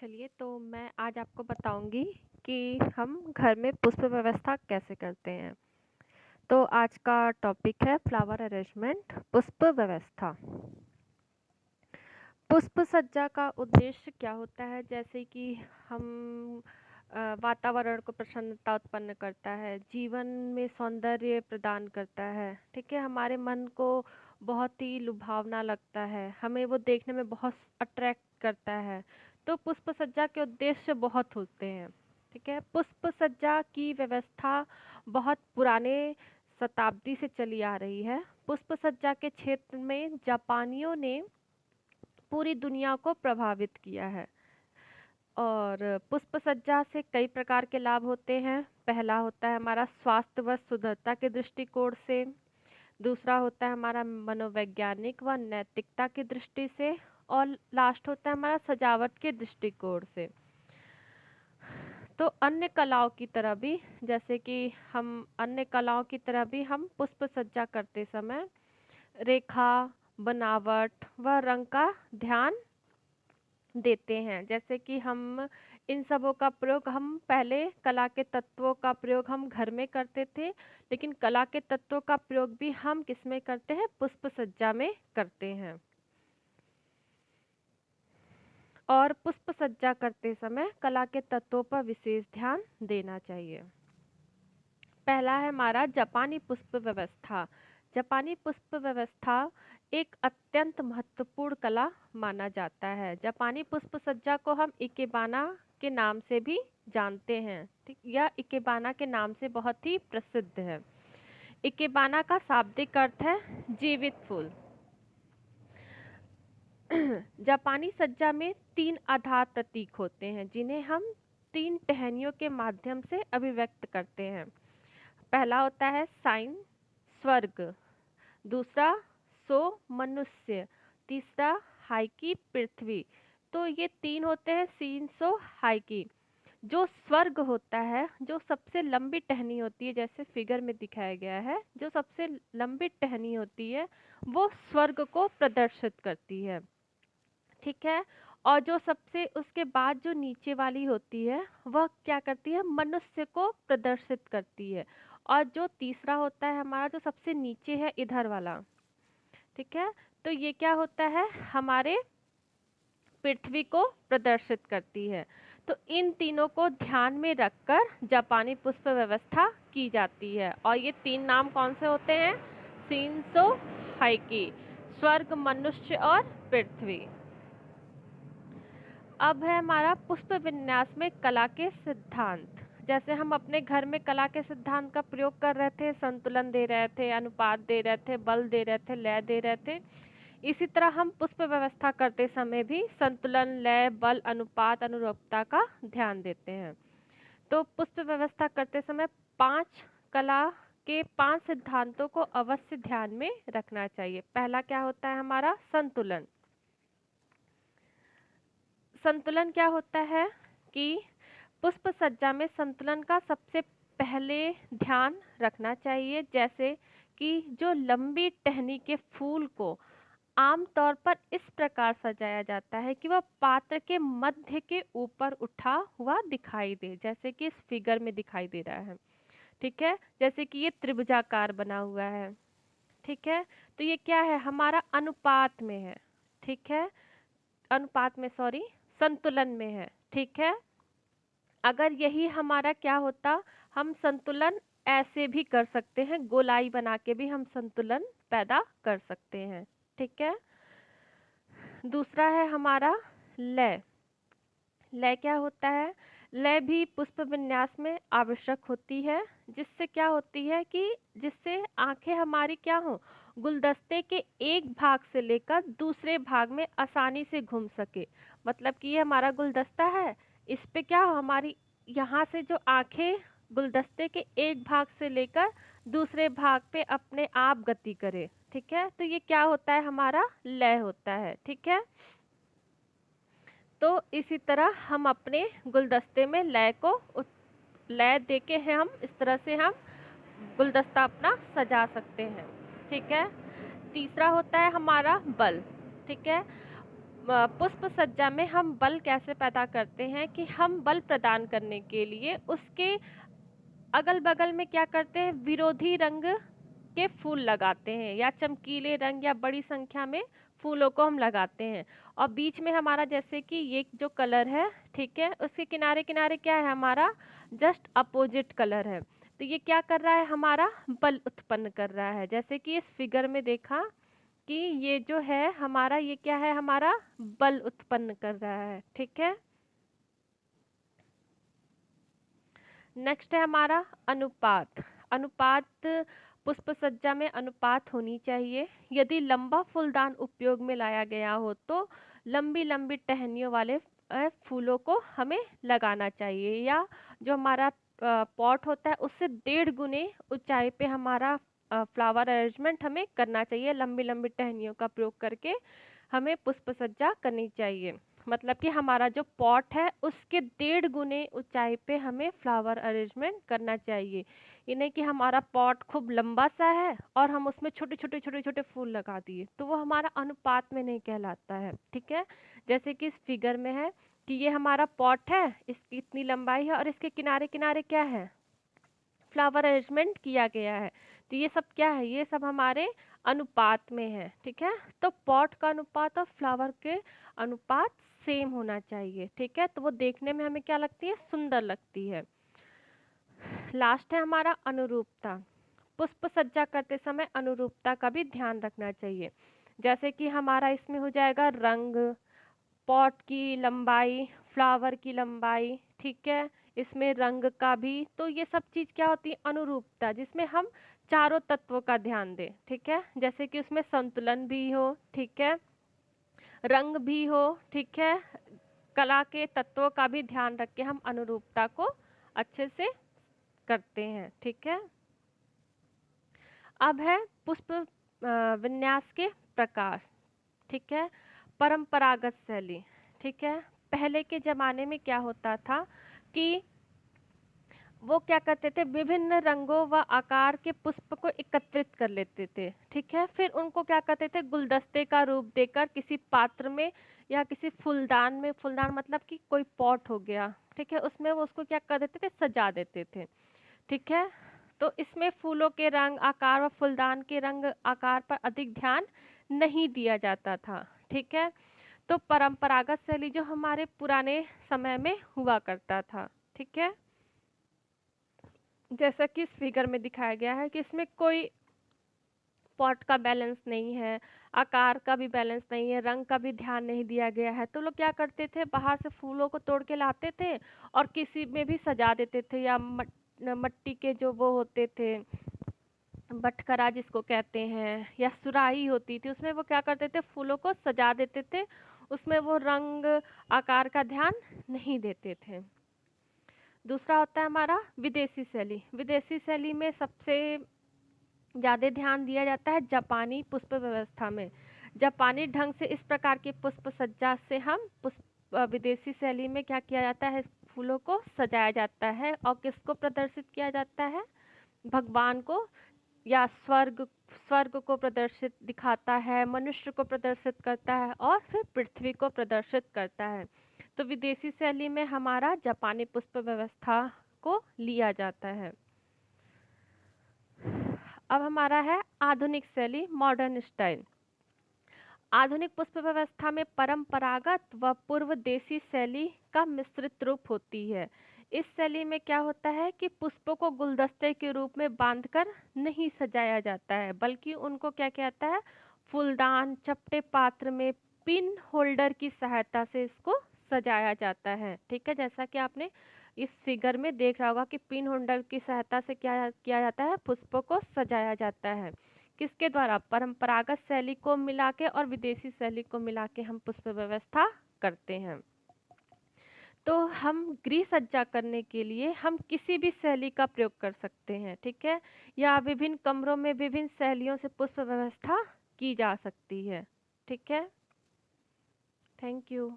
चलिए तो मैं आज आपको बताऊंगी कि हम घर में पुष्प व्यवस्था कैसे करते हैं। तो आज का टॉपिक है फ्लावर अरेंजमेंट, पुष्प व्यवस्था। पुष्प सज्जा का उद्देश्य क्या होता है? जैसे कि हम वातावरण को प्रसन्नता उत्पन्न करता है, जीवन में सौंदर्य प्रदान करता है, ठीक है। हमारे मन को बहुत ही लुभावना लगता है, हमें वो देखने में बहुत अट्रैक्ट करता है। तो पुष्प सज्जा के उद्देश्य बहुत होते हैं, ठीक है। पुष्प सज्जा की व्यवस्था बहुत पुराने शताब्दी से चली आ रही है। पुष्प सज्जा के क्षेत्र में जापानियों ने पूरी दुनिया को प्रभावित किया है। और पुष्प सज्जा से कई प्रकार के लाभ होते हैं। पहला होता है हमारा स्वास्थ्य व सुंदरता के दृष्टिकोण से। दूसरा होता है हमारा मनोवैज्ञानिक व नैतिकता की दृष्टि से। और लास्ट होता है हमारा सजावट के दृष्टिकोण से। तो अन्य कलाओं की तरह भी, जैसे कि हम अन्य कलाओं की तरह भी हम पुष्प सज्जा करते समय रेखा, बनावट व रंग का ध्यान देते हैं। जैसे कि हम इन सबों का प्रयोग, हम पहले कला के तत्वों का प्रयोग हम घर में करते थे, लेकिन कला के तत्वों का प्रयोग भी हम किस में करते हैं? पुष्प सज्जा में करते हैं। और पुष्प सज्जा करते समय कला के तत्वों पर विशेष ध्यान देना चाहिए। पहला है हमारा जापानी पुष्प व्यवस्था। जापानी पुष्प व्यवस्था एक अत्यंत महत्वपूर्ण कला माना जाता है। जापानी पुष्प सज्जा को हम इकेबाना के नाम से भी जानते हैं, ठीक। यह इकेबाना के नाम से बहुत ही प्रसिद्ध है। इकेबाना का शाब्दिक अर्थ है जीवित फूल। जापानी सज्जा में 3 आधार प्रतीक होते हैं, जिन्हें हम 3 टहनियों के माध्यम से अभिव्यक्त करते हैं। पहला होता है साइन, स्वर्ग। दूसरा सो, मनुष्य। तीसरा हाइकी, पृथ्वी। तो ये 3 होते हैं सीन, सो, हाइकी। जो स्वर्ग होता है, जो सबसे लंबी टहनी होती है, जैसे फिगर में दिखाया गया है, जो सबसे लंबी टहनी होती है वो स्वर्ग को प्रदर्शित करती है, ठीक है। और जो सबसे उसके बाद जो नीचे वाली होती है वह क्या करती है? मनुष्य को प्रदर्शित करती है। और जो तीसरा होता है हमारा, जो सबसे नीचे है इधर वाला, ठीक है, तो ये क्या होता है? हमारे पृथ्वी को प्रदर्शित करती है। तो इन तीनों को ध्यान में रखकर जापानी पुष्प व्यवस्था की जाती है। और ये 3 नाम कौन से होते हैं? शिंसो, हाइकी, स्वर्ग, मनुष्य और पृथ्वी। अब है हमारा पुष्प विन्यास में कला के सिद्धांत। जैसे हम अपने घर में कला के सिद्धांत का प्रयोग कर रहे थे, संतुलन दे रहे थे, अनुपात दे रहे थे, बल दे रहे थे, लय दे रहे थे, इसी तरह हम पुष्प व्यवस्था करते समय भी संतुलन, लय, बल, अनुपात, अनुरूपता का ध्यान देते हैं। तो पुष्प व्यवस्था करते समय 5 कला के 5 सिद्धांतों को अवश्य ध्यान में रखना चाहिए। पहला क्या होता है हमारा? संतुलन। संतुलन क्या होता है कि पुष्प सज्जा में संतुलन का सबसे पहले ध्यान रखना चाहिए। जैसे कि जो लंबी टहनी के फूल को आमतौर पर इस प्रकार सजाया जाता है कि वह पात्र के मध्य के ऊपर उठा हुआ दिखाई दे, जैसे कि इस फिगर में दिखाई दे रहा है, ठीक है। जैसे कि ये त्रिभुजाकार बना हुआ है, ठीक है। तो ये क्या है? हमारा अनुपात में है, ठीक है। अनुपात में, सॉरी, संतुलन में है, ठीक है। अगर यही हमारा क्या होता, हम संतुलन ऐसे भी कर सकते हैं, गोलाई बना के भी हम संतुलन पैदा कर सकते हैं, ठीक है। दूसरा है हमारा लय। लय क्या होता है? लय भी पुष्प विन्यास में आवश्यक होती है। जिससे क्या होती है कि जिससे आंखें हमारी क्या हो, गुलदस्ते के एक भाग से लेकर दूसरे भाग में आसानी से घूम सके। मतलब कि ये हमारा गुलदस्ता है, इस पे क्या हो, हमारी यहाँ से जो आंखें गुलदस्ते के एक भाग से लेकर दूसरे भाग पे अपने आप गति करे, ठीक है। तो ये क्या होता है? हमारा लय होता है, ठीक है। तो इसी तरह हम अपने गुलदस्ते में लय देके हैं, हम इस तरह से हम गुलदस्ता अपना सजा सकते हैं, ठीक है। तीसरा होता है हमारा बल, ठीक है। पुष्प सज्जा में हम बल कैसे पैदा करते हैं कि हम बल प्रदान करने के लिए उसके अगल बगल में क्या करते हैं, विरोधी रंग के फूल लगाते हैं या चमकीले रंग या बड़ी संख्या में फूलों को हम लगाते हैं। और बीच में हमारा जैसे कि ये जो कलर है, ठीक है, उसके किनारे किनारे क्या है, हमारा जस्ट अपोजिट कलर है। तो ये क्या कर रहा है, हमारा बल उत्पन्न कर रहा है। जैसे कि इस फिगर में देखा कि ये जो है हमारा, ये क्या है, हमारा बल उत्पन्न कर रहा है। ठीक है, नेक्स्ट है हमारा अनुपात। अनुपात, पुष्प सज्जा में अनुपात होनी चाहिए। यदि लंबा फूलदान उपयोग में लाया गया हो तो लंबी लंबी टहनियों वाले फूलों को हमें लगाना चाहिए, या जो हमारा पॉट होता है उससे 1.5 गुने ऊंचाई पे हमारा फ्लावर अरेंजमेंट हमें करना चाहिए। लंबी लंबी टहनियों का प्रयोग करके हमें पुष्प सज्जा करनी चाहिए। मतलब कि हमारा जो पॉट है उसके 1.5 गुने ऊंचाई पे हमें फ्लावर अरेंजमेंट करना चाहिए। ये नहीं कि हमारा पॉट खूब लंबा सा है और हम उसमें छोटे छोटे छोटे छोटे फूल लगा दिए, तो वो हमारा अनुपात में नहीं कहलाता है। ठीक है, जैसे कि इस फिगर में है कि ये हमारा पॉट है, इसकी इतनी लंबाई है और इसके किनारे किनारे क्या है, फ्लावर अरेंजमेंट किया गया है। तो ये सब क्या है, ये सब हमारे अनुपात में है। ठीक है, तो पॉट का अनुपात और फ्लावर के अनुपात सेम होना चाहिए। ठीक है, तो वो देखने में हमें क्या लगती है, सुंदर लगती है। लास्ट है हमारा अनुरूपता। पुष्प सज्जा करते समय अनुरूपता का भी ध्यान रखना चाहिए। जैसे कि हमारा इसमें हो जाएगा रंग, पॉट की लंबाई, फ्लावर की लंबाई, ठीक है, इसमें रंग का भी। तो ये सब चीज क्या होती है, अनुरूपता, जिसमें हम चारों तत्वों का ध्यान दें। ठीक है, जैसे कि उसमें संतुलन भी हो, ठीक है, रंग भी हो, ठीक है, कला के तत्वों का भी ध्यान रख के हम अनुरूपता को अच्छे से करते हैं। ठीक है, अब है पुष्प विन्यास के प्रकार। ठीक है, परंपरागत शैली। ठीक है, पहले के जमाने में क्या होता था कि वो क्या करते थे, विभिन्न रंगों व आकार के पुष्प को एकत्रित कर लेते थे। ठीक है, फिर उनको क्या करते थे, गुलदस्ते का रूप देकर किसी पात्र में या किसी फूलदान में, फूलदान मतलब कि कोई पॉट हो गया, ठीक है, उसमें वो उसको क्या कर देते थे, सजा देते थे। ठीक है, तो इसमें फूलों के रंग, आकार व फूलदान के रंग आकार पर अधिक ध्यान नहीं दिया जाता था। ठीक है, तो परंपरागत शैली जो हमारे पुराने समय में हुआ करता था। ठीक है, जैसा कि इस फिगर में दिखाया गया है कि इसमें कोई पॉट का बैलेंस नहीं है, आकार का भी बैलेंस नहीं है, रंग का भी ध्यान नहीं दिया गया है। तो लोग क्या करते थे, बाहर से फूलों को तोड़ के लाते थे और किसी में भी सजा देते थे, या मट्टी के जो वो होते थे, बटखरा जिसको कहते हैं, या सुराही होती थी, उसमें वो क्या करते थे, फूलों को सजा देते थे। उसमें वो रंग आकार का ध्यान नहीं देते थे। दूसरा होता है हमारा विदेशी शैली। विदेशी शैली में सबसे ज़्यादा ध्यान दिया जाता है जापानी पुष्प व्यवस्था में। जापानी ढंग से इस प्रकार के पुष्प सज्जा से हम पुष्प विदेशी शैली में क्या किया जाता है, फूलों को सजाया जाता है और किसको प्रदर्शित किया जाता है, भगवान को, या स्वर्ग, स्वर्ग को प्रदर्शित दिखाता है, मनुष्य को प्रदर्शित करता है और फिर पृथ्वी को प्रदर्शित करता है। तो विदेशी शैली में हमारा जापानी पुष्प व्यवस्था को लिया जाता है। अब हमारा है आधुनिक शैली, मॉडर्न स्टाइल। आधुनिक पुष्प व्यवस्था में परंपरागत व पूर्व देशी शैली का मिश्रित रूप होती है। इस शैली में क्या होता है कि पुष्पों को गुलदस्ते के रूप में बांधकर नहीं सजाया जाता है, बल्कि उनको क्या कहता है, फूलदान, चपटे पात्र में पिन होल्डर की सहायता से इसको सजाया जाता है। ठीक है, जैसा कि आपने इस फिगर में देख रहा होगा कि पिन होल्डर की सहायता से क्या किया जाता है, पुष्पों को सजाया जाता है। किसके द्वारा, परंपरागत शैली को मिला के और विदेशी शैली को मिला के हम पुष्प व्यवस्था करते हैं। तो हम गृह सज्जा करने के लिए हम किसी भी शैली का प्रयोग कर सकते हैं। ठीक है, या विभिन्न कमरों में विभिन्न शैलियों से पुष्प व्यवस्था की जा सकती है। ठीक है, थैंक यू।